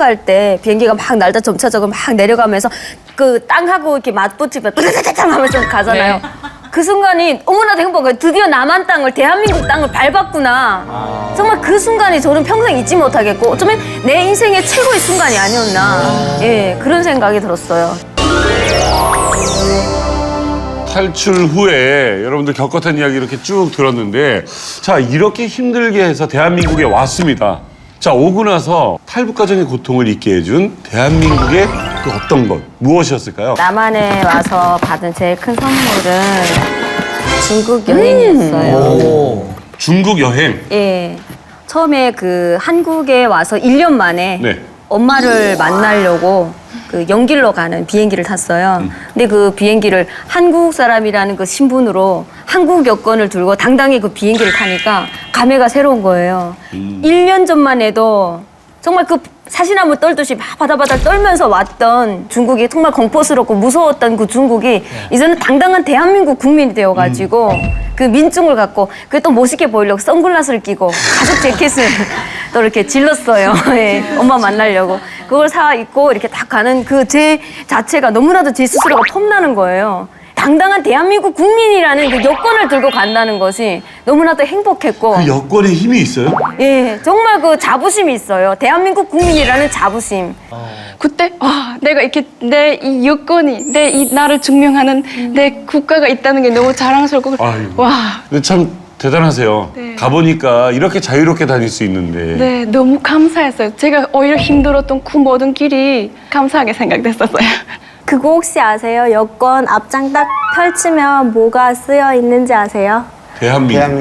내려갈 때 비행기가 막 날다 점차적으로 막 내려가면서 그 땅하고 이렇게 맞붙이면 따다다다 하면서 가잖아요. 네. 그 순간이 너무나도 행복해요. 드디어 남한 땅을, 대한민국 땅을 밟았구나. 정말 그 순간이 저는 평생 잊지 못하겠고 어쩌면 내 인생의 최고의 순간이 아니었나. 예, 그런 생각이 들었어요. 탈출 후에 여러분들 겪었던 이야기 이렇게 쭉 들었는데 자 이렇게 힘들게 해서 대한민국에 왔습니다. 자 오고 나서 탈북 과정의 고통을 잊게 해준 대한민국의 그 어떤 것 무엇이었을까요? 남한에 와서 받은 제일 큰 선물은 중국 여행이었어요. 중국 여행. 예. 처음에 그 한국에 와서 1년 만에 네. 엄마를 만나려고 그 연길로 가는 비행기를 탔어요. 근데 그 비행기를 한국 사람이라는 그 신분으로 한국 여권을 들고 당당히 그 비행기를 타니까 감회가 새로운 거예요. 1년 전만 해도 정말 그 사시나무 떨듯이 막 바다바다 떨면서 왔던 중국이 정말 공포스럽고 무서웠던 그 중국이 이제는 당당한 대한민국 국민이 되어가지고 그 민증을 갖고 그게 또 멋있게 보이려고 선글라스를 끼고 가죽 재킷을 또 이렇게 질렀어요. 예, 엄마 만나려고. 그걸 사 입고 이렇게 딱 가는 그 제 자체가 너무나도 제 스스로가 폼나는 거예요. 당당한 대한민국 국민이라는 그 여권을 들고 간다는 것이 너무나도 행복했고 그 여권에 힘이 있어요? 예, 정말 그 자부심이 있어요. 대한민국 국민이라는 자부심. 그때 와 내가 이렇게 내 이 여건이 내 이 나를 증명하는 내 국가가 있다는 게 너무 자랑스럽고 아이고. 와 근데 참 대단하세요. 네. 가보니까 이렇게 자유롭게 다닐 수 있는데. 네, 너무 감사했어요. 제가 오히려 힘들었던 그 모든 길이 감사하게 생각됐었어요. 그거 혹시 아세요? 여권 앞장 딱 펼치면 뭐가 쓰여 있는지 아세요? 대한민국.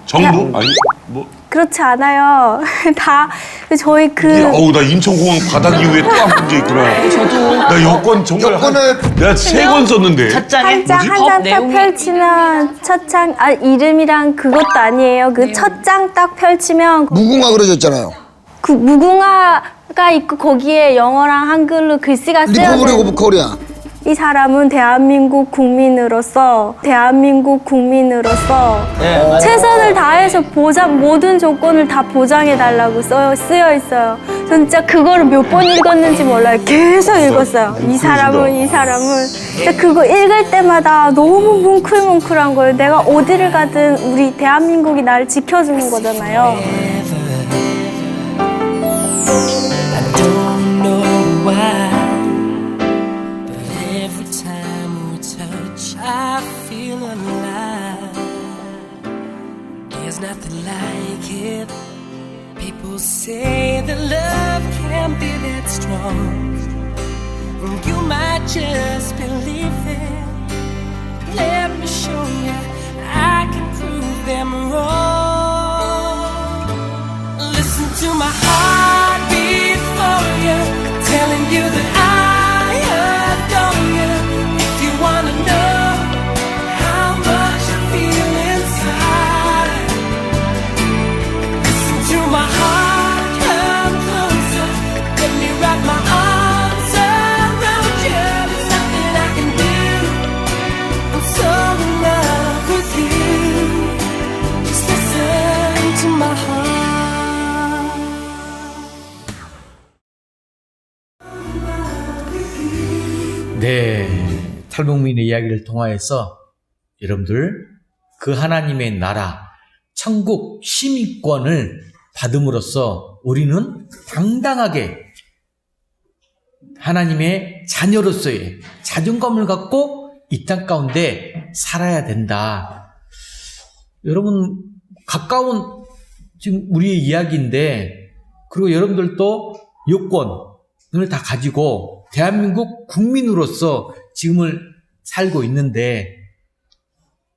정부? 아니 뭐. 그렇지 않아요. 다 저희 어우 나 인천공항 바닥 이후에 또 한 문제 있구나. 저도. 나 여권 정말 내가 3권 썼는데. 한 장 한 장 딱 펼치면 첫 장 이름이랑 그것도 아니에요. 그 첫 장 딱 펼치면 무궁화 그려졌잖아요. 그 무궁화가 있고 거기에 영어랑 한글로 글씨가 쓰여 리퍼블릭 있는 오브 코리아. 이 사람은 대한민국 국민으로서 최선을 다해서 모든 조건을 다 보장해달라고 쓰여 있어요. 진짜 그거를 몇 번 읽었는지 몰라요. 계속 읽었어요. 이 사람은. 진짜 그거 읽을 때마다 너무 뭉클뭉클한 거예요. 내가 어디를 가든 우리 대한민국이 나를 지켜주는 거잖아요. I don't know why. Every time we touch, I feel alive. There's nothing like it. People say that love can't be that strong. You might just believe it. Let me show you, I can prove them wrong. Listen to my heart beat for you, telling you that I adore you. If you wanna know how much I feel inside, listen to my heart, come closer, let me wrap my arms around you. There's nothing I can do, I'm so in love with you. Just listen to my heart. 네, 탈북민의 이야기를 통하여서 여러분들 그 하나님의 나라 천국 시민권을 받음으로써 우리는 당당하게 하나님의 자녀로서의 자존감을 갖고 이 땅 가운데 살아야 된다. 여러분 가까운 지금 우리의 이야기인데 그리고 여러분들도 여권을 다 가지고 대한민국 국민으로서 지금을 살고 있는데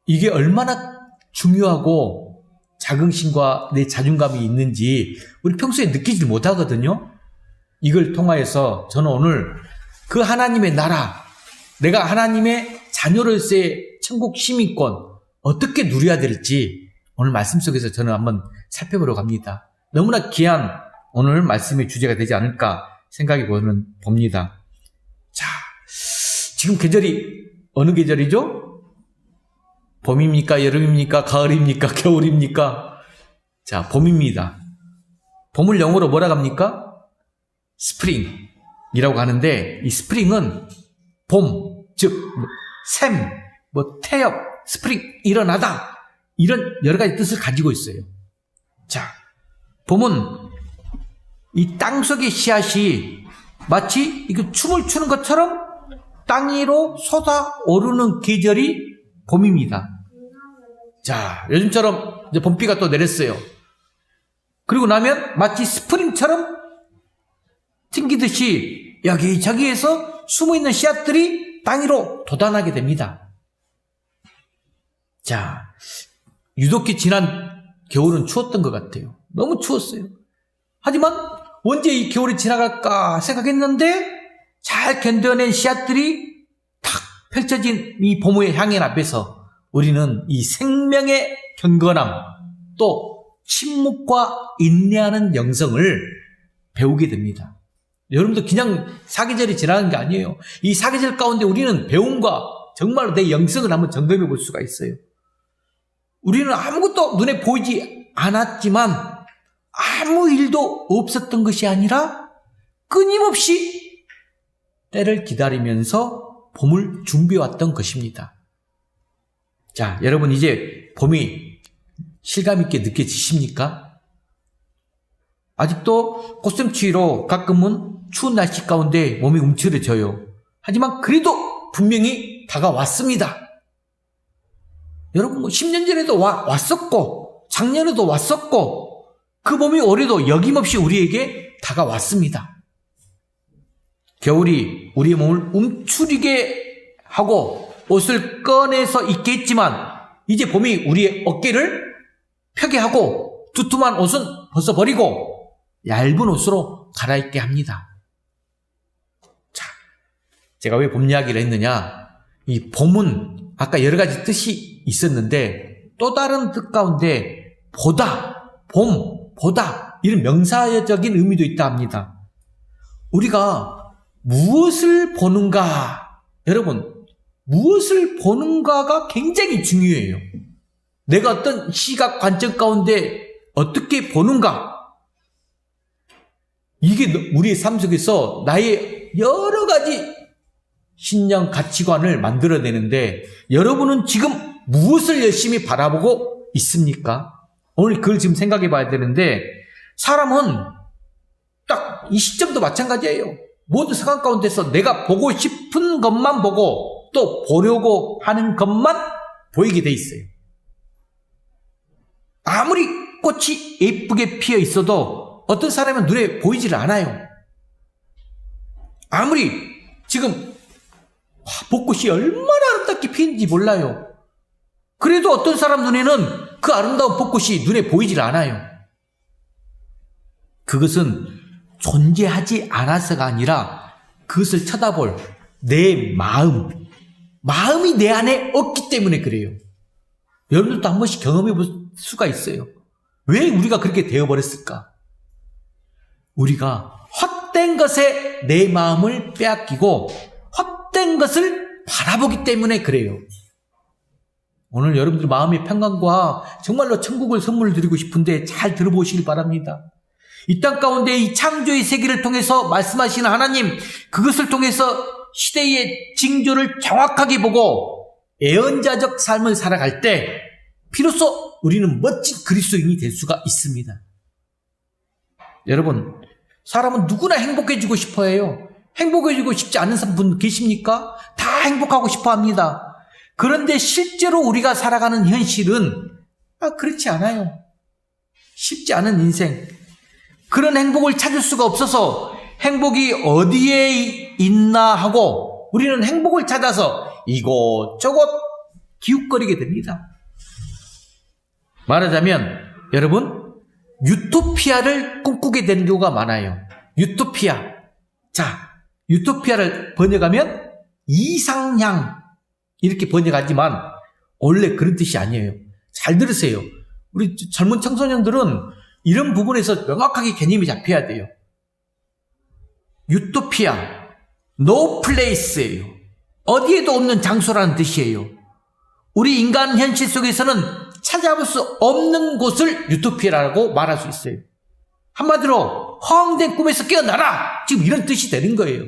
이게 얼마나 중요하고 자긍심과 내 자존감이 있는지 우리 평소에 느끼지 못하거든요. 이걸 통하여서 저는 오늘 그 하나님의 나라, 내가 하나님의 자녀로서의 천국 시민권 어떻게 누려야 될지 오늘 말씀 속에서 저는 한번 살펴보러 갑니다. 너무나 귀한 오늘 말씀의 주제가 되지 않을까 생각해 봅니다. 자, 지금 계절이 어느 계절이죠? 봄입니까? 여름입니까? 가을입니까? 겨울입니까? 자, 봄입니다. 봄을 영어로 뭐라 합니까? 스프링이라고 하는데 이 스프링은 봄, 즉 샘, 태엽, 스프링, 일어나다 이런 여러 가지 뜻을 가지고 있어요. 자, 봄은 이 땅속의 씨앗이 마치 이거 춤을 추는 것처럼 땅 위로 솟아오르는 계절이 봄입니다. 자, 요즘처럼 이제 봄비가 또 내렸어요. 그리고 나면 마치 스프링처럼 튕기듯이 여기저기에서 숨어있는 씨앗들이 땅 위로 돋아나게 됩니다. 자, 유독히 지난 겨울은 추웠던 것 같아요. 너무 추웠어요. 하지만 언제 이 겨울이 지나갈까 생각했는데 잘 견뎌낸 씨앗들이 탁 펼쳐진 이 봄의 향연 앞에서 우리는 이 생명의 경건함 또 침묵과 인내하는 영성을 배우게 됩니다. 여러분도 그냥 사계절이 지나는 게 아니에요. 이 사계절 가운데 우리는 배움과 정말로 내 영성을 한번 점검해 볼 수가 있어요. 우리는 아무것도 눈에 보이지 않았지만 아무 일도 없었던 것이 아니라 끊임없이 때를 기다리면서 봄을 준비해왔던 것입니다. 자, 여러분 이제 봄이 실감있게 느껴지십니까? 아직도 꽃샘추위로 가끔은 추운 날씨 가운데 몸이 움츠러져요. 하지만 그래도 분명히 다가왔습니다. 여러분 10년 전에도 왔었고 작년에도 왔었고 그 봄이 올해도 여김없이 우리에게 다가왔습니다. 겨울이 우리의 몸을 움츠리게 하고 옷을 꺼내서 입게 했지만 이제 봄이 우리의 어깨를 펴게 하고 두툼한 옷은 벗어버리고 얇은 옷으로 갈아입게 합니다. 자, 제가 왜 봄 이야기를 했느냐? 이 봄은 아까 여러 가지 뜻이 있었는데 또 다른 뜻 가운데 보다, 봄, 보다 이런 명사적인 의미도 있다 합니다. 우리가 무엇을 보는가? 여러분, 무엇을 보는가가 굉장히 중요해요. 내가 어떤 시각 관점 가운데 어떻게 보는가? 이게 우리의 삶 속에서 나의 여러 가지 신념, 가치관을 만들어내는데 여러분은 지금 무엇을 열심히 바라보고 있습니까? 오늘 그걸 지금 생각해 봐야 되는데 사람은 딱 이 시점도 마찬가지예요. 모든 상황 가운데서 내가 보고 싶은 것만 보고 또 보려고 하는 것만 보이게 돼 있어요. 아무리 꽃이 예쁘게 피어 있어도 어떤 사람은 눈에 보이질 않아요. 아무리 지금 벚꽃이 얼마나 아름답게 피는지 몰라요. 그래도 어떤 사람 눈에는 그 아름다운 벚꽃이 눈에 보이질 않아요. 그것은 존재하지 않아서가 아니라 그것을 쳐다볼 내 마음이 내 안에 없기 때문에 그래요. 여러분들도 한 번씩 경험해 볼 수가 있어요. 왜 우리가 그렇게 되어버렸을까? 우리가 헛된 것에 내 마음을 빼앗기고 헛된 것을 바라보기 때문에 그래요. 오늘 여러분들 마음의 평강과 정말로 천국을 선물 드리고 싶은데 잘 들어보시길 바랍니다. 이 땅 가운데 이 창조의 세계를 통해서 말씀하시는 하나님, 그것을 통해서 시대의 징조를 정확하게 보고 애언자적 삶을 살아갈 때 비로소 우리는 멋진 그리스도인이 될 수가 있습니다. 여러분, 사람은 누구나 행복해지고 싶어 해요. 행복해지고 싶지 않은 분 계십니까? 다 행복하고 싶어 합니다. 그런데 실제로 우리가 살아가는 현실은 그렇지 않아요. 쉽지 않은 인생. 그런 행복을 찾을 수가 없어서 행복이 어디에 있나 하고 우리는 행복을 찾아서 이곳저곳 기웃거리게 됩니다. 말하자면 여러분, 유토피아를 꿈꾸게 되는 경우가 많아요. 유토피아. 자, 유토피아를 번역하면 이상향 이렇게 번역하지만 원래 그런 뜻이 아니에요. 잘 들으세요. 우리 젊은 청소년들은 이런 부분에서 명확하게 개념이 잡혀야 돼요. 유토피아, no place예요. 어디에도 없는 장소라는 뜻이에요. 우리 인간 현실 속에서는 찾아볼 수 없는 곳을 유토피아라고 말할 수 있어요. 한마디로 허황된 꿈에서 깨어나라. 지금 이런 뜻이 되는 거예요.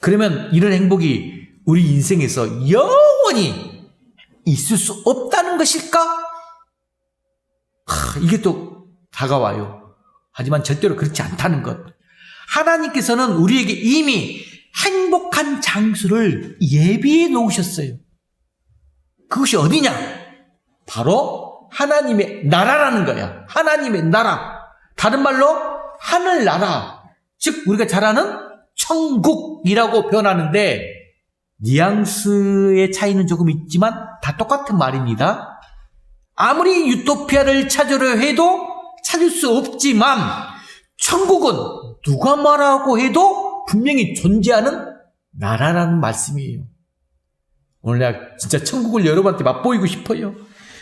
그러면 이런 행복이 우리 인생에서 영원히 있을 수 없다는 것일까? 이게 또 다가와요. 하지만 절대로 그렇지 않다는 것. 하나님께서는 우리에게 이미 행복한 장소를 예비해 놓으셨어요. 그것이 어디냐? 바로 하나님의 나라라는 거야. 하나님의 나라. 다른 말로 하늘나라. 즉 우리가 잘 아는 천국이라고 표현하는데 뉘앙스의 차이는 조금 있지만 다 똑같은 말입니다. 아무리 유토피아를 찾으려 해도 찾을 수 없지만 천국은 누가 말하고 해도 분명히 존재하는 나라라는 말씀이에요. 오늘 내가 진짜 천국을 여러분한테 맛보이고 싶어요.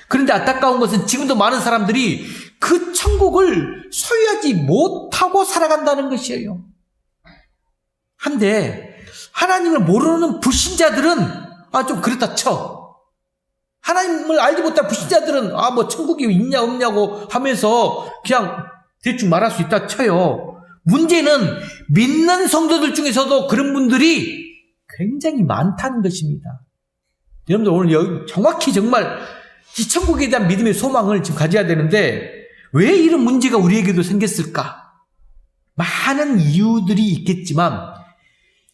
그런데 안타까운 것은 지금도 많은 사람들이 그 천국을 소유하지 못하고 살아간다는 것이에요. 한데 하나님을 모르는 불신자들은 좀 그렇다 쳐. 하나님을 알지 못한 불신자들은 뭐 천국이 있냐 없냐고 하면서 그냥 대충 말할 수 있다 쳐요. 문제는 믿는 성도들 중에서도 그런 분들이 굉장히 많다는 것입니다. 여러분들 오늘 여기 정확히 정말 이 천국에 대한 믿음의 소망을 지금 가져야 되는데 왜 이런 문제가 우리에게도 생겼을까? 많은 이유들이 있겠지만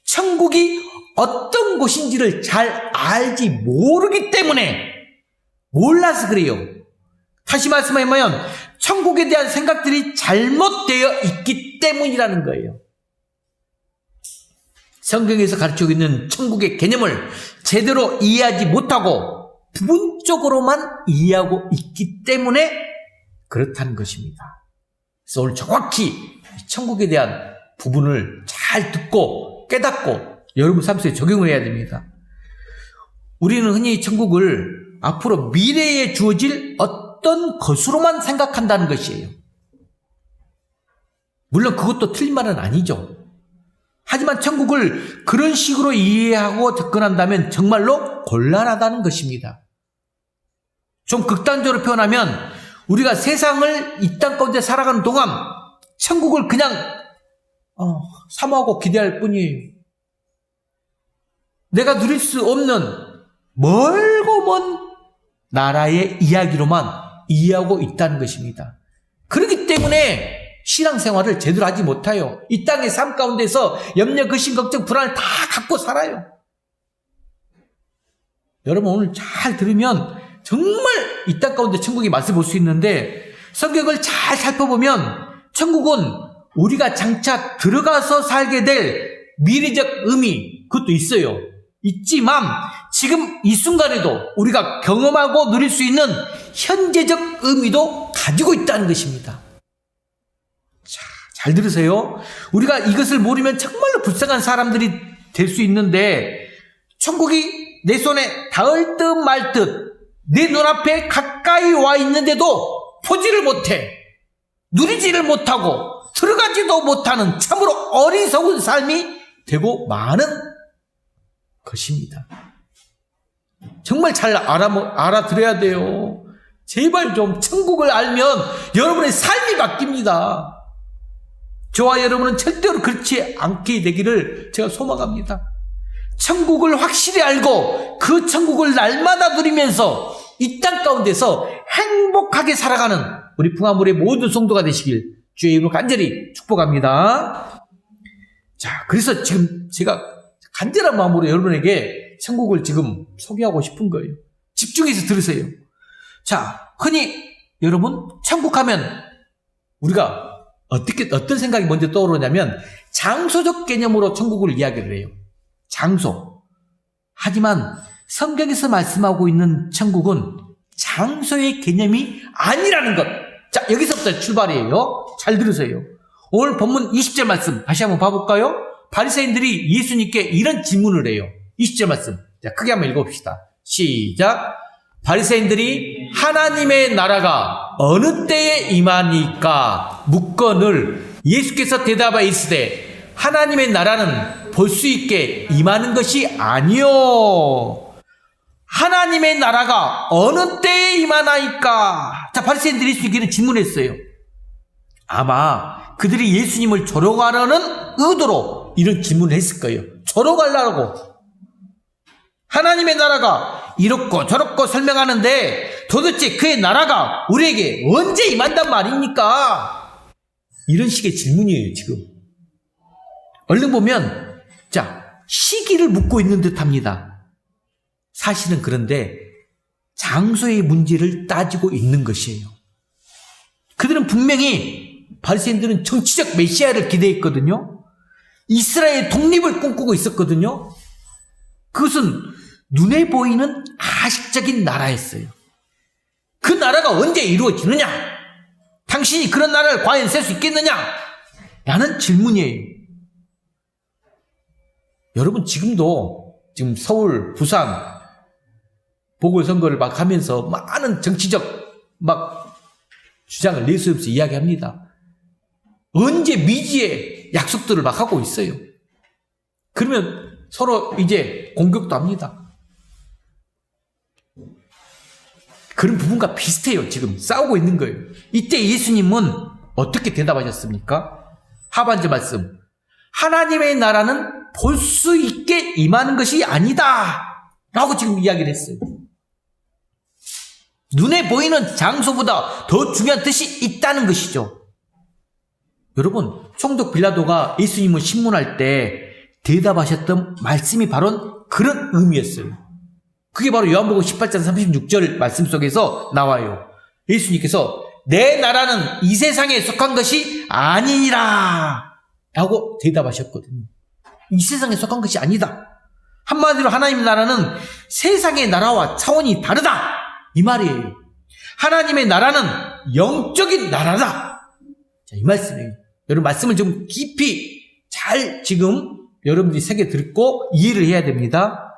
천국이 어떤 곳인지를 잘 알지 모르기 때문에 몰라서 그래요. 다시 말씀하면 천국에 대한 생각들이 잘못되어 있기 때문이라는 거예요. 성경에서 가르치고 있는 천국의 개념을 제대로 이해하지 못하고 부분적으로만 이해하고 있기 때문에 그렇다는 것입니다. 그래서 오늘 정확히 천국에 대한 부분을 잘 듣고 깨닫고 여러분 삶 속에 적용을 해야 됩니다. 우리는 흔히 천국을 앞으로 미래에 주어질 어떤 것으로만 생각한다는 것이에요. 물론 그것도 틀린 말은 아니죠. 하지만 천국을 그런 식으로 이해하고 접근한다면 정말로 곤란하다는 것입니다. 좀 극단적으로 표현하면 우리가 세상을 이 땅 가운데 살아가는 동안 천국을 그냥 사모하고 기대할 뿐이에요. 내가 누릴 수 없는 멀고 먼 나라의 이야기로만 이해하고 있다는 것입니다. 그렇기 때문에 신앙생활을 제대로 하지 못해요. 이 땅의 삶 가운데서 염려, 근심, 걱정, 불안을 다 갖고 살아요. 여러분 오늘 잘 들으면 정말 이 땅 가운데 천국의 맛을 볼 수 있는데 성경을 잘 살펴보면 천국은 우리가 장차 들어가서 살게 될 미래적 의미 그것도 있어요. 있지만 지금 이 순간에도 우리가 경험하고 누릴 수 있는 현재적 의미도 가지고 있다는 것입니다. 자, 잘 들으세요. 우리가 이것을 모르면 정말로 불쌍한 사람들이 될 수 있는데 천국이 내 손에 닿을 듯 말 듯 내 눈앞에 가까이 와 있는데도 보지를 못해 누리지를 못하고 들어가지도 못하는 참으로 어리석은 삶이 되고 많은 것입니다. 정말 잘 알아들어야 돼요. 제발 좀 천국을 알면 여러분의 삶이 바뀝니다. 저와 여러분은 절대로 그렇지 않게 되기를 제가 소망합니다. 천국을 확실히 알고 그 천국을 날마다 누리면서 이 땅 가운데서 행복하게 살아가는 우리 풍화물의 모든 성도가 되시길 주의 이름으로 간절히 축복합니다. 자, 그래서 지금 제가 간절한 마음으로 여러분에게 천국을 지금 소개하고 싶은 거예요. 집중해서 들으세요. 자, 흔히 여러분 천국 하면 우리가 어떤 생각이 먼저 떠오르냐면 장소적 개념으로 천국을 이야기를 해요. 장소. 하지만 성경에서 말씀하고 있는 천국은 장소의 개념이 아니라는 것. 자, 여기서부터 출발이에요. 잘 들으세요. 오늘 본문 20절 말씀 다시 한번 봐볼까요? 바리새인들이 예수님께 이런 질문을 해요. 20절 말씀. 자, 크게 한번 읽어봅시다. 시작. 바리새인들이 하나님의 나라가 어느 때에 임하니까 묻거늘 예수께서 대답하여 이르시되 하나님의 나라는 볼 수 있게 임하는 것이 아니요 하나님의 나라가 어느 때에 임하나이까. 자, 바리새인들이 예수님께 질문했어요. 아마 그들이 예수님을 조롱하려는 의도로 이런 질문을 했을 거예요. 조롱하려고. 하나님의 나라가 이렇고 저렇고 설명하는데 도대체 그의 나라가 우리에게 언제 임한단 말입니까? 이런 식의 질문이에요, 지금. 얼른 보면, 자, 시기를 묻고 있는 듯 합니다. 사실은 그런데 장소의 문제를 따지고 있는 것이에요. 그들은 분명히 바리새인들은 정치적 메시아를 기대했거든요. 이스라엘의 독립을 꿈꾸고 있었거든요. 그것은 눈에 보이는 가식적인 나라였어요. 그 나라가 언제 이루어지느냐? 당신이 그런 나라를 과연 셀 수 있겠느냐? 라는 질문이에요. 여러분 지금도 지금 서울, 부산 보궐선거를 막 하면서 많은 정치적 막 주장을 내세우면서 이야기합니다. 언제 미지의 약속들을 막 하고 있어요. 그러면 서로 이제 공격도 합니다. 그런 부분과 비슷해요. 지금 싸우고 있는 거예요. 이때 예수님은 어떻게 대답하셨습니까? 하반절 말씀. 하나님의 나라는 볼 수 있게 임하는 것이 아니다 라고 지금 이야기를 했어요. 눈에 보이는 장소보다 더 중요한 뜻이 있다는 것이죠. 여러분, 총독 빌라도가 예수님을 신문할 때 대답하셨던 말씀이 바로 그런 의미였어요. 그게 바로 요한복음 18장 36절 말씀 속에서 나와요. 예수님께서 내 나라는 이 세상에 속한 것이 아니니라 라고 대답하셨거든요. 이 세상에 속한 것이 아니다. 한마디로 하나님의 나라는 세상의 나라와 차원이 다르다 이 말이에요. 하나님의 나라는 영적인 나라다. 자, 이 말씀이에요. 여러분 말씀을 좀 깊이 잘 지금 여러분들이 새겨 듣고 이해를 해야 됩니다.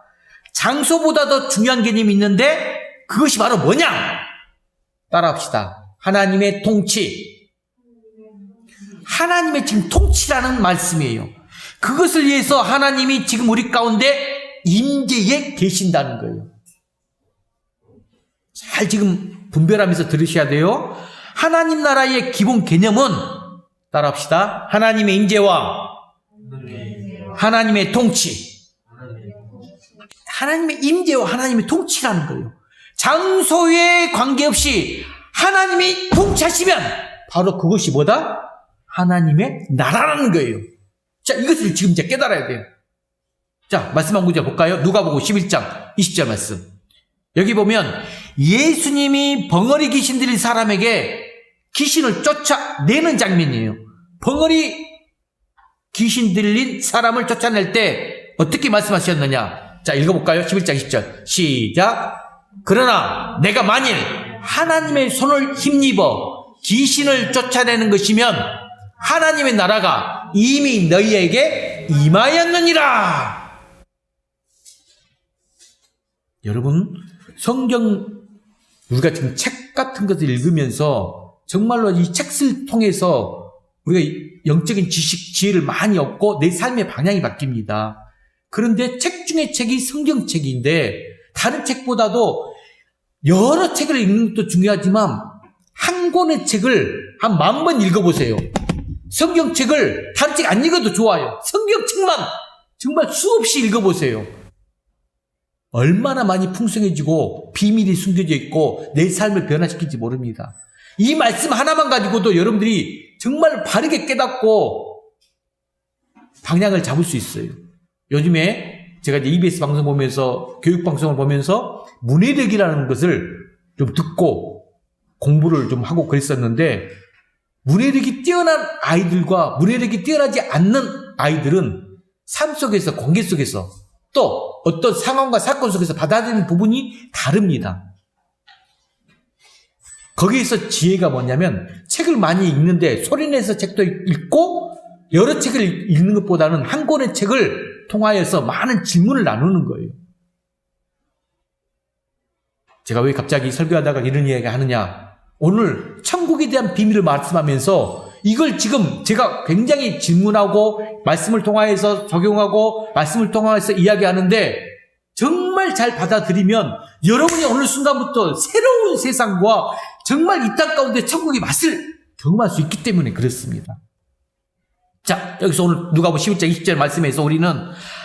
장소보다 더 중요한 개념이 있는데 그것이 바로 뭐냐? 따라합시다. 하나님의 통치. 하나님의 지금 통치라는 말씀이에요. 그것을 위해서 하나님이 지금 우리 가운데 임재에 계신다는 거예요. 잘 지금 분별하면서 들으셔야 돼요. 하나님 나라의 기본 개념은 따라합시다. 하나님의 임재와 하나님의 통치. 하나님의 임재와 하나님의 통치라는 거예요. 장소에 관계없이 하나님이 통치하시면 바로 그것이 뭐다? 하나님의 나라라는 거예요. 자, 이것을 지금 이제 깨달아야 돼요. 자, 말씀 한 구절 볼까요? 누가복음 11장 20절 말씀. 여기 보면 예수님이 벙어리 귀신 들린 사람에게 귀신을 쫓아내는 장면이에요. 벙어리 귀신 들린 사람을 쫓아낼 때 어떻게 말씀하셨느냐? 자, 읽어볼까요? 11장 20절 시작. 그러나 내가 만일 하나님의 손을 힘입어 귀신을 쫓아내는 것이면 하나님의 나라가 이미 너희에게 임하였느니라. 여러분, 성경 우리가 지금 책 같은 것을 읽으면서 정말로 이 책을 통해서 우리가 영적인 지식, 지혜를 많이 얻고 내 삶의 방향이 바뀝니다. 그런데 책 중에 책이 성경책인데 다른 책보다도 여러 책을 읽는 것도 중요하지만 한 권의 책을 한 10,000번 읽어보세요. 성경책을 다른 책 안 읽어도 좋아요. 성경책만 정말 수없이 읽어보세요. 얼마나 많이 풍성해지고 비밀이 숨겨져 있고 내 삶을 변화시킬지 모릅니다. 이 말씀 하나만 가지고도 여러분들이 정말 바르게 깨닫고 방향을 잡을 수 있어요. 요즘에 제가 이제 EBS 방송 보면서 교육방송을 보면서 문해력이라는 것을 좀 듣고 공부를 좀 하고 그랬었는데 문해력이 뛰어난 아이들과 문해력이 뛰어나지 않는 아이들은 삶 속에서 관계 속에서 또 어떤 상황과 사건 속에서 받아들이는 부분이 다릅니다. 거기에서 지혜가 뭐냐면 책을 많이 읽는데 소리내서 책도 읽고 여러 책을 읽는 것보다는 한 권의 책을 통하여서 많은 질문을 나누는 거예요. 제가 왜 갑자기 설교하다가 이런 이야기 하느냐? 오늘 천국에 대한 비밀을 말씀하면서 이걸 지금 제가 굉장히 질문하고 말씀을 통하여서 적용하고 말씀을 통하여서 이야기하는데 정말 잘 받아들이면 여러분이 어느 순간부터 새로운 세상과 정말 이 땅 가운데 천국의 맛을 경험할 수 있기 때문에 그렇습니다. 자, 여기서 오늘 누가복음 11장 20절 말씀에서 우리는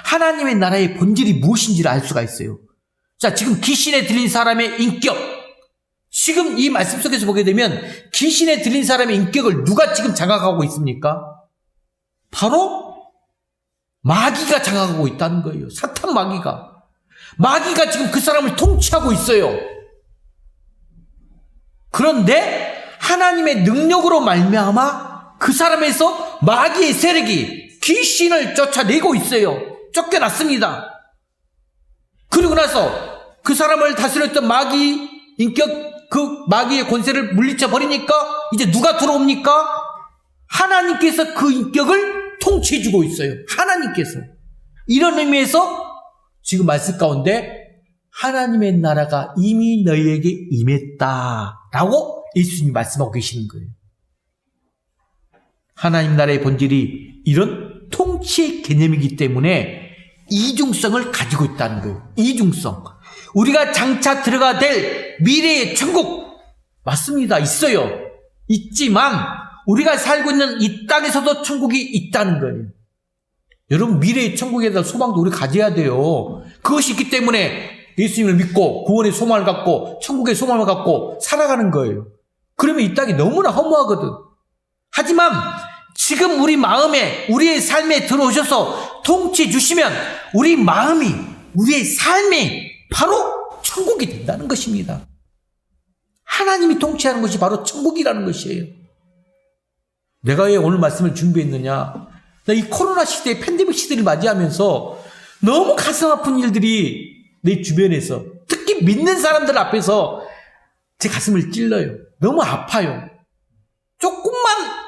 하나님의 나라의 본질이 무엇인지를 알 수가 있어요. 자, 지금 귀신에 들린 사람의 인격, 지금 이 말씀 속에서 보게 되면 귀신에 들린 사람의 인격을 누가 지금 장악하고 있습니까? 바로 마귀가 장악하고 있다는 거예요. 사탄 마귀가 지금 그 사람을 통치하고 있어요. 그런데 하나님의 능력으로 말미암아 그 사람에서 마귀의 세력이 귀신을 쫓아내고 있어요. 쫓겨났습니다. 그리고 나서 그 사람을 다스렸던 마귀 인격, 그 마귀의 권세를 물리쳐 버리니까 이제 누가 들어옵니까? 하나님께서 그 인격을 통치해주고 있어요. 하나님께서. 이런 의미에서 지금 말씀 가운데 하나님의 나라가 이미 너희에게 임했다라고 예수님이 말씀하고 계시는 거예요. 하나님 나라의 본질이 이런 통치의 개념이기 때문에 이중성을 가지고 있다는 거예요. 이중성. 우리가 장차 들어가 될 미래의 천국 맞습니다. 있어요. 있지만 우리가 살고 있는 이 땅에서도 천국이 있다는 거예요. 여러분, 미래의 천국에 대한 소망도 우리 가져야 돼요. 그것이 있기 때문에 예수님을 믿고 구원의 소망을 갖고 천국의 소망을 갖고 살아가는 거예요. 그러면 이 땅이 너무나 허무하거든. 하지만 지금 우리 마음에, 우리의 삶에 들어오셔서 통치해 주시면 우리 마음이, 우리의 삶이 바로 천국이 된다는 것입니다. 하나님이 통치하는 것이 바로 천국이라는 것이에요. 내가 왜 오늘 말씀을 준비했느냐? 나 이 코로나 시대에 팬데믹 시대를 맞이하면서 너무 가슴 아픈 일들이 내 주변에서, 특히 믿는 사람들 앞에서 제 가슴을 찔러요. 너무 아파요. 조금만,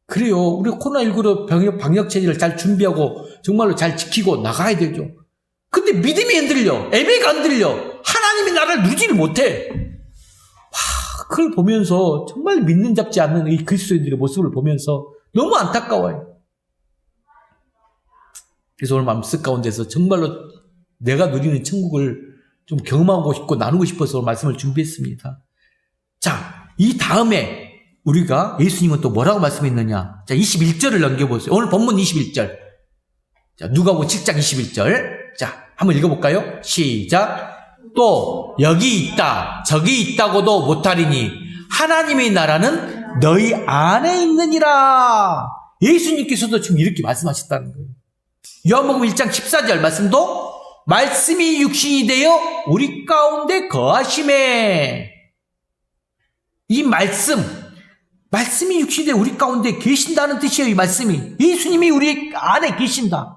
그래요. 우리 코로나19로 방역 체제를 잘 준비하고 정말로 잘 지키고 나가야 되죠. 근데 믿음이 흔들려. 애매가 흔들려. 하나님이 나를 누리지를 못해. 그걸 보면서 정말 믿는 잡지 않는 이 그리스도인들의 모습을 보면서 너무 안타까워요. 그래서 오늘 마음속 가운데서 정말로 내가 누리는 천국을 좀 경험하고 싶고 나누고 싶어서 말씀을 준비했습니다. 자, 이 다음에 우리가 예수님은 또 뭐라고 말씀했느냐? 자, 21절을 넘겨보세요. 오늘 본문 21절. 자, 누가복음 7장 21절. 자, 한번 읽어볼까요? 시작. 또 여기 있다 저기 있다고도 못하리니 하나님의 나라는 너희 안에 있느니라. 예수님께서도 지금 이렇게 말씀하셨다는 거예요. 요한복음 1장 14절 말씀도 말씀이 육신이 되어 우리 가운데 거하심에, 이 말씀이 육신이 되어 우리 가운데 계신다는 뜻이에요. 이 말씀이 예수님이 우리 안에 계신다.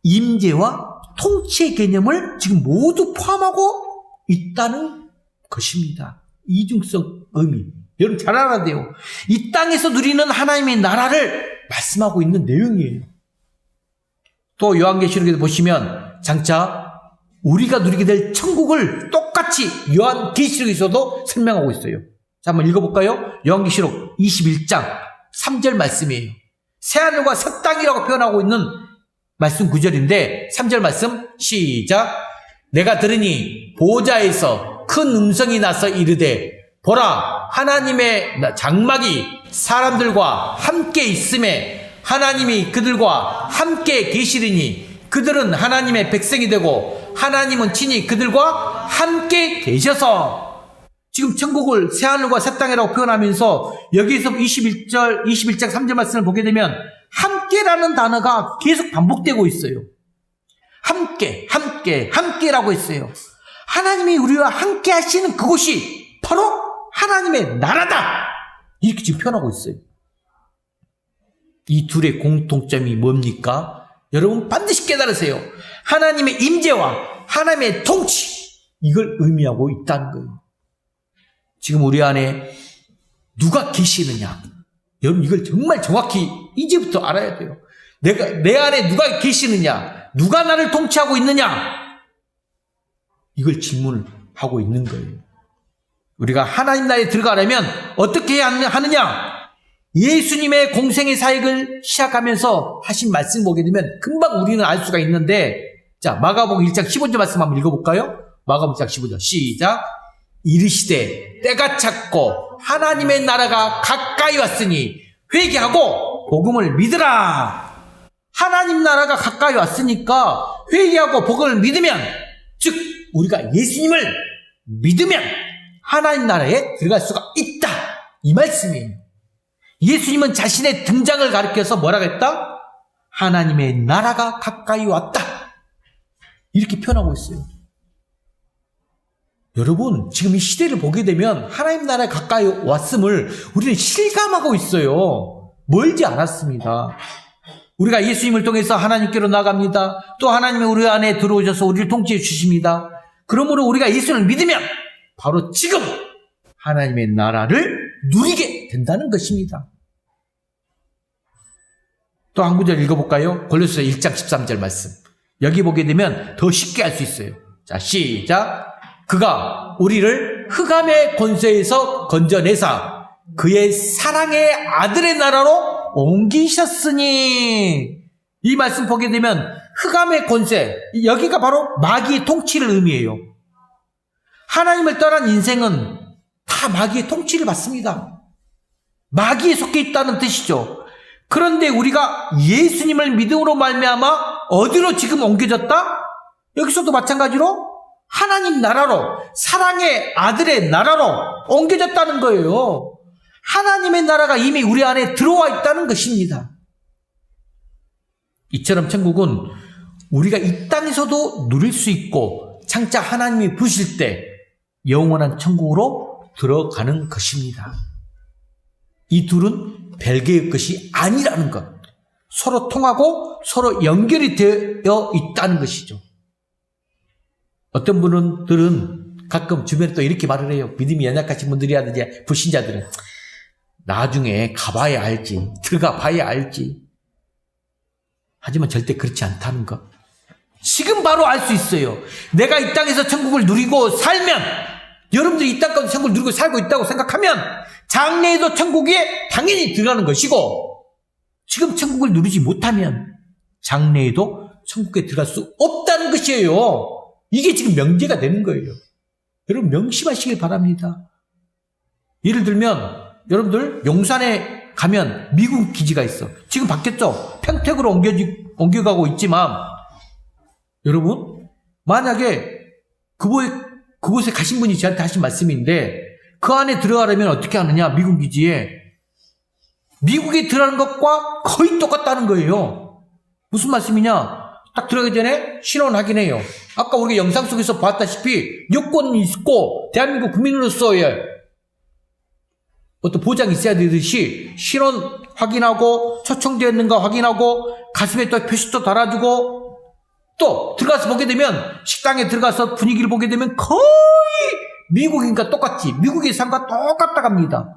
임재와 통치의 개념을 지금 모두 포함하고 있다는 것입니다. 이중성 의미. 여러분 잘 알아야 돼요. 이 땅에서 누리는 하나님의 나라를 말씀하고 있는 내용이에요. 또 요한계시록에도 보시면 장차 우리가 누리게 될 천국을 똑같이 요한계시록에서도 설명하고 있어요. 자, 한번 읽어볼까요? 요한계시록 21장 3절 말씀이에요. 새하늘과 새 땅이라고 표현하고 있는 말씀 9절인데 3절 말씀 시작. 내가 들으니 보호자에서 큰 음성이 나서 이르되 보라 하나님의 장막이 사람들과 함께 있음에 하나님이 그들과 함께 계시리니 그들은 하나님의 백성이 되고 하나님은 친히 그들과 함께 계셔서. 지금 천국을 새하늘과 새 땅이라고 표현하면서 여기에서 21장 3절 말씀을 보게 되면 함께라는 단어가 계속 반복되고 있어요. 함께라고 했어요. 하나님이 우리와 함께 하시는 그곳이 바로 하나님의 나라다. 이렇게 지금 표현하고 있어요. 이 둘의 공통점이 뭡니까? 여러분 반드시 깨달으세요. 하나님의 임재와 하나님의 통치, 이걸 의미하고 있다는 거예요. 지금 우리 안에 누가 계시느냐? 여러분 이걸 정말 정확히 이제부터 알아야 돼요. 내 안에 누가 계시느냐? 누가 나를 통치하고 있느냐? 이걸 질문을 하고 있는 거예요. 우리가 하나님 나라에 들어가려면 어떻게 해야 하느냐? 예수님의 공생의 사역을 시작하면서 하신 말씀 보게 되면 금방 우리는 알 수가 있는데, 자, 마가복음 1장 15절 말씀 한번 읽어볼까요? 마가복음 1장 15절 시작. 이르시되 때가 찼고 하나님의 나라가 가까이 왔으니 회개하고 복음을 믿으라. 하나님 나라가 가까이 왔으니까 회개하고 복음을 믿으면, 즉 우리가 예수님을 믿으면 하나님 나라에 들어갈 수가 있다, 이 말씀이에요. 예수님은 자신의 등장을 가리켜서 뭐라고 했다? 하나님의 나라가 가까이 왔다, 이렇게 표현하고 있어요. 여러분, 지금 이 시대를 보게 되면 하나님 나라에 가까이 왔음을 우리는 실감하고 있어요. 멀지 않았습니다. 우리가 예수님을 통해서 하나님께로 나갑니다. 또 하나님이 우리 안에 들어오셔서 우리를 통치해 주십니다. 그러므로 우리가 예수를 믿으면 바로 지금 하나님의 나라를 누리게 된다는 것입니다. 또 한 구절 읽어볼까요? 골로새서 1장 13절 말씀. 여기 보게 되면 더 쉽게 할 수 있어요. 자, 시작. 그가 우리를 흑암의 권세에서 건져내사 그의 사랑의 아들의 나라로 옮기셨으니, 이 말씀 보게 되면 흑암의 권세, 여기가 바로 마귀의 통치를 의미해요. 하나님을 떠난 인생은 다 마귀의 통치를 받습니다. 마귀에 속해 있다는 뜻이죠. 그런데 우리가 예수님을 믿음으로 말미암아 어디로 지금 옮겨졌다? 여기서도 마찬가지로 하나님 나라로, 사랑의 아들의 나라로 옮겨졌다는 거예요. 하나님의 나라가 이미 우리 안에 들어와 있다는 것입니다. 이처럼 천국은 우리가 이 땅에서도 누릴 수 있고 장차 하나님이 부르실 때 영원한 천국으로 들어가는 것입니다. 이 둘은 별개의 것이 아니라는 것, 서로 통하고 서로 연결이 되어 있다는 것이죠. 어떤 분들은 가끔 주변에 또 이렇게 말을 해요. 믿음이 연약하신 분들이라든지 불신자들은 나중에 가봐야 알지, 들어가 봐야 알지. 하지만 절대 그렇지 않다는 것, 지금 바로 알 수 있어요. 내가 이 땅에서 천국을 누리고 살면, 여러분들이 이 땅 가운데 천국을 누리고 살고 있다고 생각하면 장래에도 천국에 당연히 들어가는 것이고, 지금 천국을 누리지 못하면 장래에도 천국에 들어갈 수 없다는 것이에요. 이게 지금 명제가 되는 거예요. 여러분 명심하시길 바랍니다. 예를 들면 여러분들 용산에 가면 미국 기지가 있어. 지금 바뀌었죠. 평택으로 옮겨가고 있지만, 여러분 만약에 그곳에 가신 분이 저한테 하신 말씀인데, 그 안에 들어가려면 어떻게 하느냐, 미국 기지에. 미국에 들어가는 것과 거의 똑같다는 거예요. 무슨 말씀이냐? 딱 들어가기 전에 신원 확인해요. 아까 우리가 영상 속에서 봤다시피 여권이 있고 대한민국 국민으로서의 어떤 보장이 있어야 되듯이 신원 확인하고 초청되었는가 확인하고 가슴에 또 표시도 달아주고, 또 들어가서 보게 되면 식당에 들어가서 분위기를 보게 되면 거의 미국인과 똑같이, 미국의 삶과 똑같다고 합니다.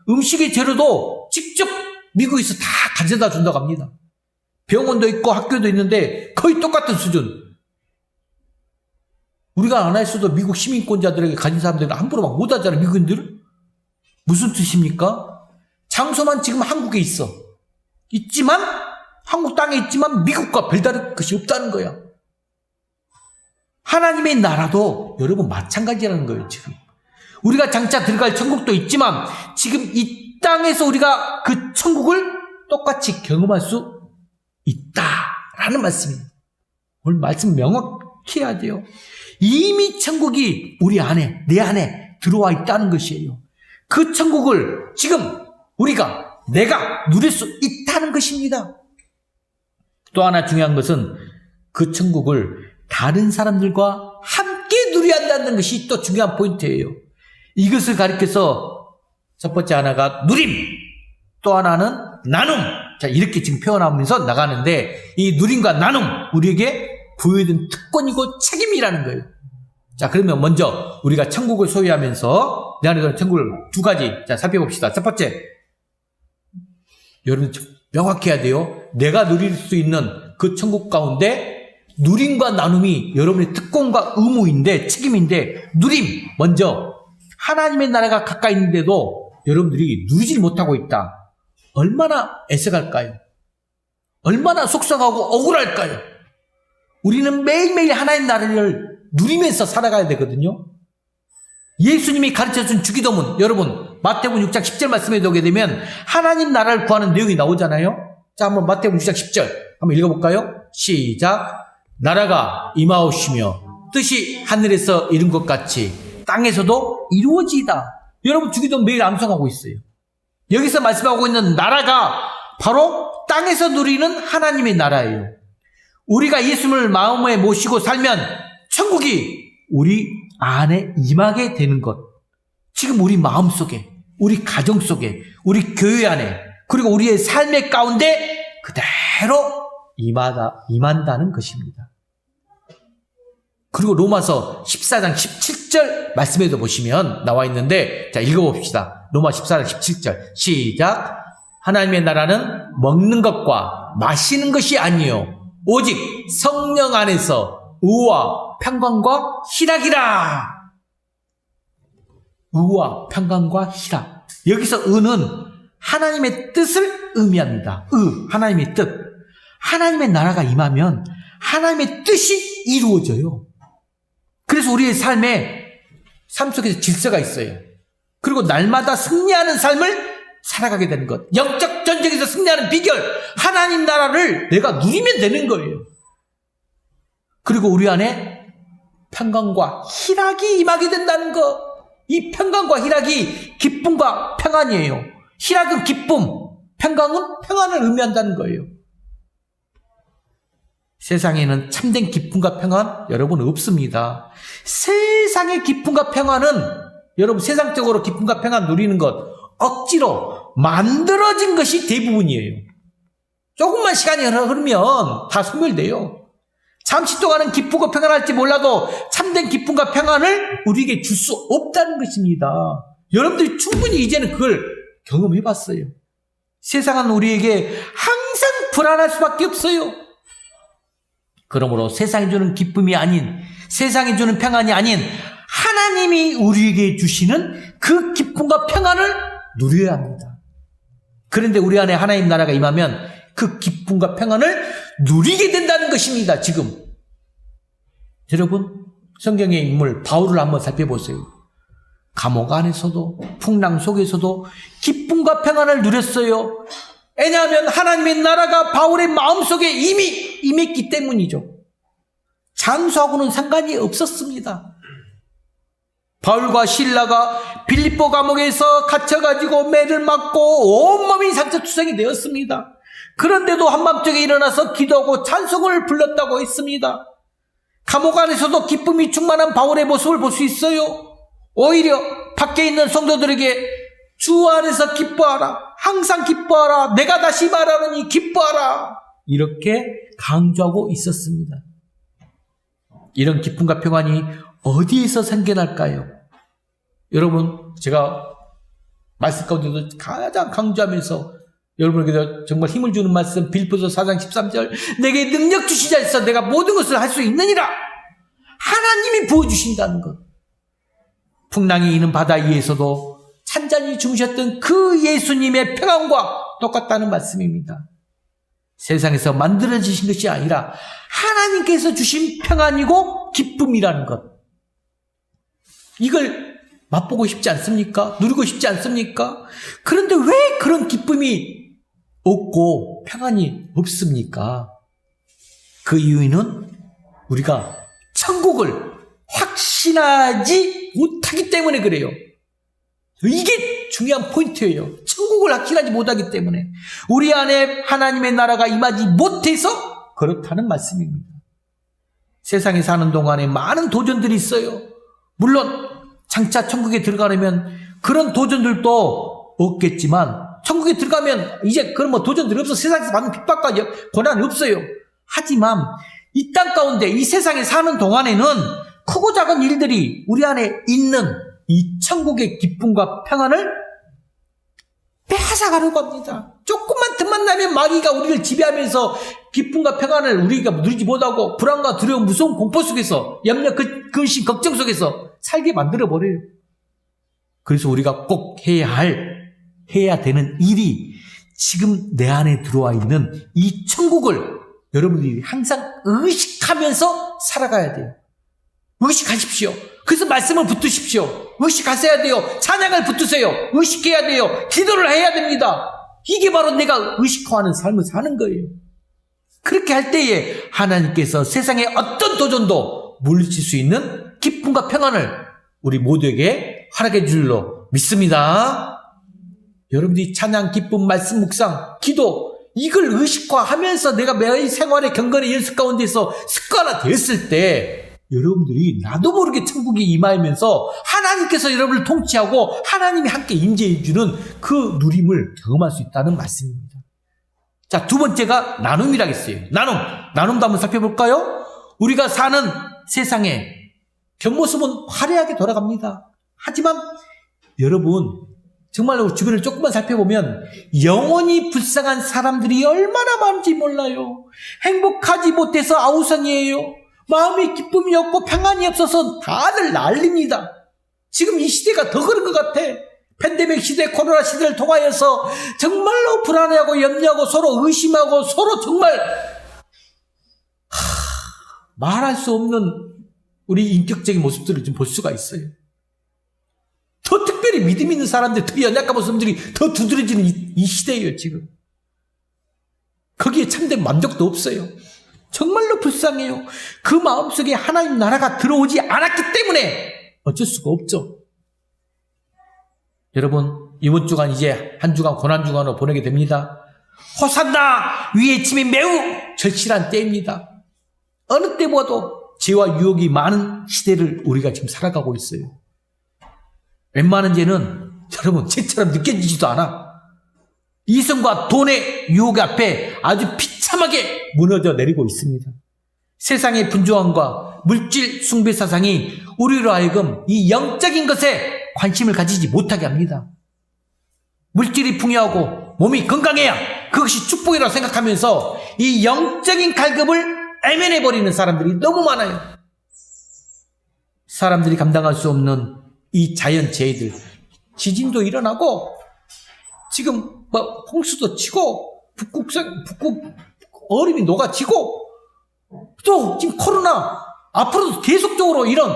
음식의 재료도 직접 미국에서 다 가져다 준다고 합니다. 병원도 있고 학교도 있는데 거의 똑같은 수준. 우리가 안 했어도 미국 시민권자들에게 가진 사람들은 함부로 막 못하잖아요, 미국인들은. 무슨 뜻입니까? 장소만 지금 한국에 있어. 있지만, 한국 땅에 있지만 미국과 별다른 것이 없다는 거야. 하나님의 나라도 여러분 마찬가지라는 거예요, 지금. 우리가 장차 들어갈 천국도 있지만 지금 이 땅에서 우리가 그 천국을 똑같이 경험할 수 있다라는 말씀입니다. 오늘 말씀 명확히 해야 돼요. 이미 천국이 우리 안에, 내 안에 들어와 있다는 것이에요. 그 천국을 지금 내가 누릴 수 있다는 것입니다. 또 하나 중요한 것은 그 천국을 다른 사람들과 함께 누려야 한다는 것이 또 중요한 포인트예요. 이것을 가리켜서 첫 번째 하나가 누림, 또 하나는 나눔. 자, 이렇게 지금 표현하면서 나가는데, 이 누림과 나눔, 우리에게 부여된 특권이고 책임이라는 거예요. 자, 그러면 먼저 우리가 천국을 소유하면서 내 안에 들어간 천국을 두 가지 살펴봅시다. 첫 번째, 여러분 명확히 해야 돼요. 내가 누릴 수 있는 그 천국 가운데 누림과 나눔이 여러분의 특권과 의무인데, 책임인데, 누림, 먼저 하나님의 나라가 가까이 있는데도 여러분들이 누리지 못하고 있다. 얼마나 애석할까요? 얼마나 속상하고 억울할까요? 우리는 매일매일 하나님 나라를 누리면서 살아가야 되거든요. 예수님이 가르쳐준 주기도문, 여러분 마태복음 6장 10절 말씀에 오게 되면 하나님 나라를 구하는 내용이 나오잖아요. 자, 한번 마태복음 6장 10절 한번 읽어볼까요? 시작. 나라가 임하옵시며 뜻이 하늘에서 이룬 것 같이 땅에서도 이루어지이다. 여러분 주기도 매일 암송하고 있어요. 여기서 말씀하고 있는 나라가 바로 땅에서 누리는 하나님의 나라예요. 우리가 예수님을 마음에 모시고 살면 천국이 우리 안에 임하게 되는 것. 지금 우리 마음속에, 우리 가정 속에, 우리 교회 안에, 그리고 우리의 삶의 가운데 그대로 임한다는 것입니다. 그리고 로마서 14장 17절 말씀에도 보시면 나와 있는데, 자, 읽어봅시다. 로마 14장 17절. 시작. 하나님의 나라는 먹는 것과 마시는 것이 아니요 오직 성령 안에서 의와 평강과 희락이라. 의와 평강과 희락. 여기서 의는 하나님의 뜻을 의미합니다. 하나님의 뜻. 하나님의 나라가 임하면 하나님의 뜻이 이루어져요. 그래서 우리의 삶 속에서 질서가 있어요. 그리고 날마다 승리하는 삶을 살아가게 되는 것. 영적 전쟁에서 승리하는 비결. 하나님 나라를 내가 누리면 되는 거예요. 그리고 우리 안에 평강과 희락이 임하게 된다는 것. 이 평강과 희락이 기쁨과 평안이에요. 희락은 기쁨, 평강은 평안을 의미한다는 거예요. 세상에는 참된 기쁨과 평안 여러분 없습니다. 세상의 기쁨과 평안은 여러분 세상적으로 기쁨과 평안 누리는 것 억지로 만들어진 것이 대부분이에요. 조금만 시간이 흐르면 다 소멸돼요. 잠시 동안은 기쁘고 평안할지 몰라도 참된 기쁨과 평안을 우리에게 줄 수 없다는 것입니다. 여러분들이 충분히 이제는 그걸 경험해봤어요. 세상은 우리에게 항상 불안할 수밖에 없어요. 그러므로 세상이 주는 기쁨이 아닌, 세상이 주는 평안이 아닌 하나님이 우리에게 주시는 그 기쁨과 평안을 누려야 합니다. 그런데 우리 안에 하나님 나라가 임하면 그 기쁨과 평안을 누리게 된다는 것입니다. 지금 여러분 성경의 인물 바울을 한번 살펴보세요. 감옥 안에서도 풍랑 속에서도 기쁨과 평안을 누렸어요. 왜냐하면 하나님의 나라가 바울의 마음속에 이미 임했기 때문이죠. 장소하고는 상관이 없었습니다. 바울과 실라가 빌립보 감옥에서 갇혀가지고 매를 맞고 온몸이 상처투성이 되었습니다. 그런데도 한밤중에 일어나서 기도하고 찬송을 불렀다고 했습니다. 감옥 안에서도 기쁨이 충만한 바울의 모습을 볼 수 있어요. 오히려 밖에 있는 성도들에게 주 안에서 기뻐하라, 항상 기뻐하라, 내가 다시 말하노니 기뻐하라, 이렇게 강조하고 있었습니다. 이런 기쁨과 평안이 어디에서 생겨날까요? 여러분, 제가 말씀 가운데도 가장 강조하면서 여러분에게 정말 힘을 주는 말씀, 빌립보서 4장 13절, 내게 능력 주시자 해서 내가 모든 것을 할 수 있느니라. 하나님이 부어주신다는 것. 풍랑이 있는 바다 위에서도 찬잔히 주무셨던 그 예수님의 평안과 똑같다는 말씀입니다. 세상에서 만들어지신 것이 아니라 하나님께서 주신 평안이고 기쁨이라는 것. 이걸 맛보고 싶지 않습니까? 누리고 싶지 않습니까? 그런데 왜 그런 기쁨이 없고 평안이 없습니까? 그 이유는 우리가 천국을 확신하지 못하기 때문에 그래요. 이게 중요한 포인트예요. 천국을 확신하지 못하기 때문에 우리 안에 하나님의 나라가 임하지 못해서 그렇다는 말씀입니다. 세상에 사는 동안에 많은 도전들이 있어요. 물론 장차 천국에 들어가려면 그런 도전들도 없겠지만, 천국에 들어가면 이제 그런 뭐 도전들이 없어. 세상에서 받는 핍박과 고난이 없어요. 하지만 이 땅 가운데 이 세상에 사는 동안에는 크고 작은 일들이 우리 안에 있는 이 천국의 기쁨과 평안을 빼앗아가려고 합니다. 조금만 틈만 나면 마귀가 우리를 지배하면서 기쁨과 평안을 우리가 누리지 못하고 불안과 두려움, 무서운 공포 속에서 염려, 근심, 걱정 속에서 살게 만들어버려요. 그래서 우리가 꼭 해야 되는 일이 지금 내 안에 들어와 있는 이 천국을 여러분들이 항상 의식하면서 살아가야 돼요. 의식하십시오. 그래서 말씀을 붙드십시오. 의식하셔야 돼요. 찬양을 붙드세요. 의식해야 돼요. 기도를 해야 됩니다. 이게 바로 내가 의식화하는 삶을 사는 거예요. 그렇게 할 때에 하나님께서 세상의 어떤 도전도 물리칠 수 있는 기쁨과 평안을 우리 모두에게 허락해 줄로 믿습니다. 여러분들이 찬양, 기쁨, 말씀, 묵상, 기도 이걸 의식화하면서 내가 매일 생활의 경건의 연습 가운데서 습관화 됐을 때 여러분들이 나도 모르게 천국에 임하면서 하나님께서 여러분을 통치하고 하나님이 함께 임재해 주는 그 누림을 경험할 수 있다는 말씀입니다. 자, 두 번째가 나눔이라고 했어요. 나눔도 한번 살펴볼까요? 우리가 사는 세상에 겉모습은 화려하게 돌아갑니다. 하지만 여러분 정말로 주변을 조금만 살펴보면 영원히 불쌍한 사람들이 얼마나 많은지 몰라요. 행복하지 못해서 아우성이에요. 마음에 기쁨이 없고 평안이 없어서 다들 난립니다. 지금 이 시대가 더 그런 것 같아. 팬데믹 시대, 코로나 시대를 통하여서 정말로 불안해하고 염려하고 서로 의심하고 서로 정말 말할 수 없는 우리 인격적인 모습들을 좀 볼 수가 있어요. 더 특별히 믿음 있는 사람들, 더 연약한 모습들이 더 두드러지는 이 시대예요, 지금. 거기에 참된 만족도 없어요. 정말로 불쌍해요. 그 마음속에 하나님 나라가 들어오지 않았기 때문에 어쩔 수가 없죠. 여러분, 이번 주간 이제 한 주간 고난주간으로 보내게 됩니다. 호산나 위의 침이 매우 절실한 때입니다. 어느 때보다도 죄와 유혹이 많은 시대를 우리가 지금 살아가고 있어요. 웬만한 죄는 여러분 죄처럼 느껴지지도 않아. 이성과 돈의 유혹 앞에 아주 비참하게 무너져 내리고 있습니다. 세상의 분주함과 물질 숭배 사상이 우리로 하여금 이 영적인 것에 관심을 가지지 못하게 합니다. 물질이 풍요하고 몸이 건강해야 그것이 축복이라고 생각하면서 이 영적인 갈급을 애면해버리는 사람들이 너무 많아요. 사람들이 감당할 수 없는 이 자연재해들, 지진도 일어나고 지금 뭐 홍수도 치고 북극 얼음이 녹아지고 또 지금 코로나 앞으로도 계속적으로 이런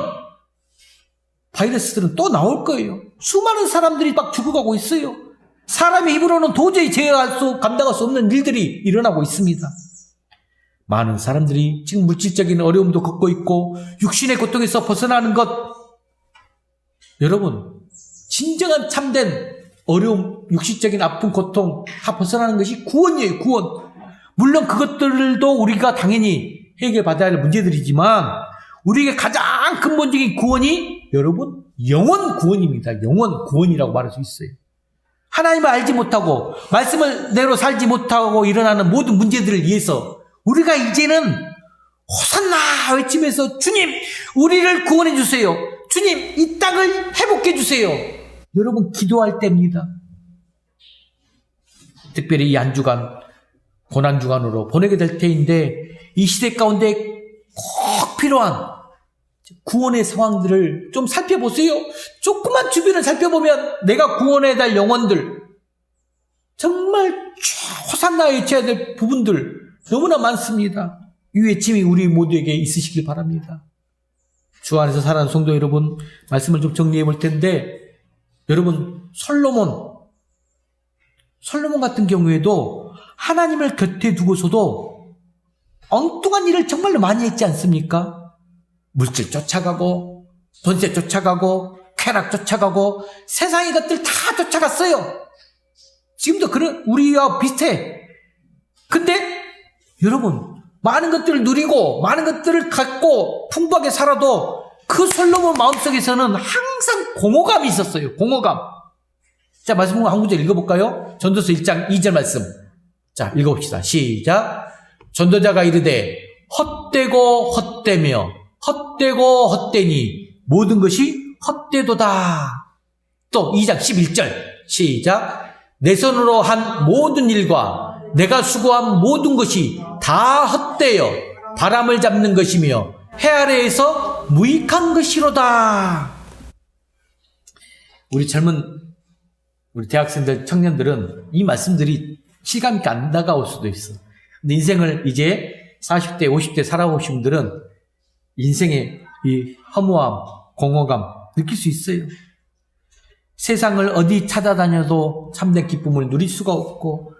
바이러스들은 또 나올 거예요. 수많은 사람들이 막 죽어가고 있어요. 사람의 힘으로는 도저히 감당할 수 없는 일들이 일어나고 있습니다. 많은 사람들이 지금 물질적인 어려움도 겪고 있고 육신의 고통에서 벗어나는 것, 여러분 진정한 참된 어려움, 육신적인 아픔, 고통 다 벗어나는 것이 구원이에요. 구원. 물론 그것들도 우리가 당연히 해결받아야 할 문제들이지만 우리에게 가장 근본적인 구원이 여러분 영원 구원입니다. 영원 구원이라고 말할 수 있어요. 하나님을 알지 못하고 말씀을 내로 살지 못하고 일어나는 모든 문제들을 위해서 우리가 이제는 호산나 외치면서 주님 우리를 구원해 주세요. 주님 이 땅을 회복해 주세요. 여러분 기도할 때입니다. 특별히 이 한 주간 고난주간으로 보내게 될 때인데 이 시대 가운데 꼭 필요한 구원의 상황들을 좀 살펴보세요. 조금만 주변을 살펴보면 내가 구원해야 될 영혼들, 정말 호산나 외쳐야 될 부분들 너무나 많습니다. 이 외침이 우리 모두에게 있으시길 바랍니다. 주 안에서 살아가는 성도 여러분, 말씀을 좀 정리해 볼 텐데 여러분 솔로몬 같은 경우에도 하나님을 곁에 두고서도 엉뚱한 일을 정말로 많이 했지 않습니까? 물질 쫓아가고 돈세 쫓아가고 쾌락 쫓아가고 세상의 것들 다 쫓아갔어요. 지금도 그런 우리와 비슷해. 근데 여러분 많은 것들을 누리고 많은 것들을 갖고 풍부하게 살아도 그 솔로몬 마음속에서는 항상 공허감이 있었어요. 공허감. 자, 말씀 한 구절 읽어볼까요? 전도서 1장 2절 말씀. 자, 읽어봅시다. 시작. 전도자가 이르되 헛되고 헛되며 헛되고 헛되니 모든 것이 헛되도다. 또 2장 11절 시작. 내 손으로 한 모든 일과 내가 수고한 모든 것이 다 헛되어 바람을 잡는 것이며 해 아래에서 무익한 것이로다. 우리 대학생들, 청년들은 이 말씀들이 실감 있게 안 다가올 수도 있어. 근데 인생을 이제 40대, 50대 살아오신 분들은 인생의 이 허무함, 공허감 느낄 수 있어요. 세상을 어디 찾아다녀도 참된 기쁨을 누릴 수가 없고,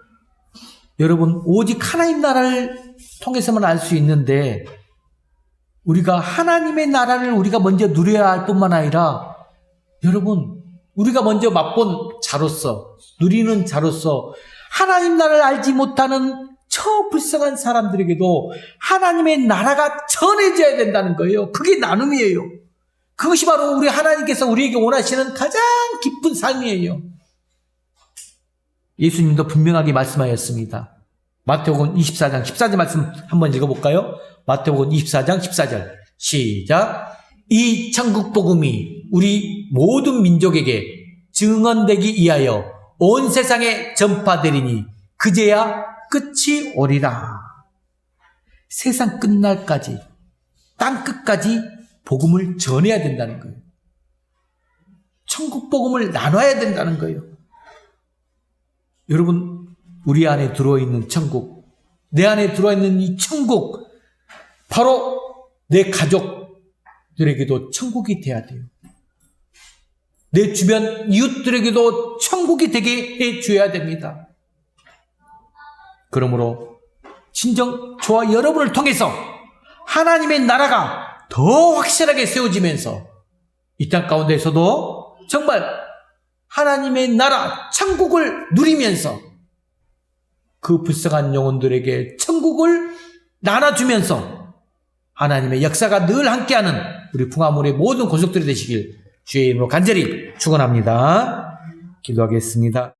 여러분 오직 하나님 나라를 통해서만 알 수 있는데, 우리가 하나님의 나라를 우리가 먼저 누려야 할 뿐만 아니라, 여러분 우리가 먼저 맛본 자로서, 누리는 자로서 하나님 나라를 알지 못하는 저 불쌍한 사람들에게도 하나님의 나라가 전해져야 된다는 거예요. 그게 나눔이에요. 그것이 바로 우리 하나님께서 우리에게 원하시는 가장 기쁜 삶이에요. 예수님도 분명하게 말씀하였습니다. 마태복음 24장 14절 말씀 한번 읽어볼까요? 마태복음 24장 14절 시작. 이 천국 복음이 우리 모든 민족에게 증언되기 위하여 온 세상에 전파되리니 그제야 끝이 오리라. 세상 끝날까지, 땅 끝까지 복음을 전해야 된다는 거예요. 천국 복음을 나눠야 된다는 거예요. 여러분, 우리 안에 들어있는 천국, 내 안에 들어있는 이 천국, 바로 내 가족들에게도 천국이 돼야 돼요. 내 주변 이웃들에게도 천국이 되게 해줘야 됩니다. 그러므로 친정 저와 여러분을 통해서 하나님의 나라가 더 확실하게 세워지면서 이 땅 가운데서도 정말 하나님의 나라 천국을 누리면서 그 불쌍한 영혼들에게 천국을 나눠주면서 하나님의 역사가 늘 함께하는 우리 풍화물의 모든 권속들이 되시길 주의 이름으로 간절히 축원합니다. 기도하겠습니다.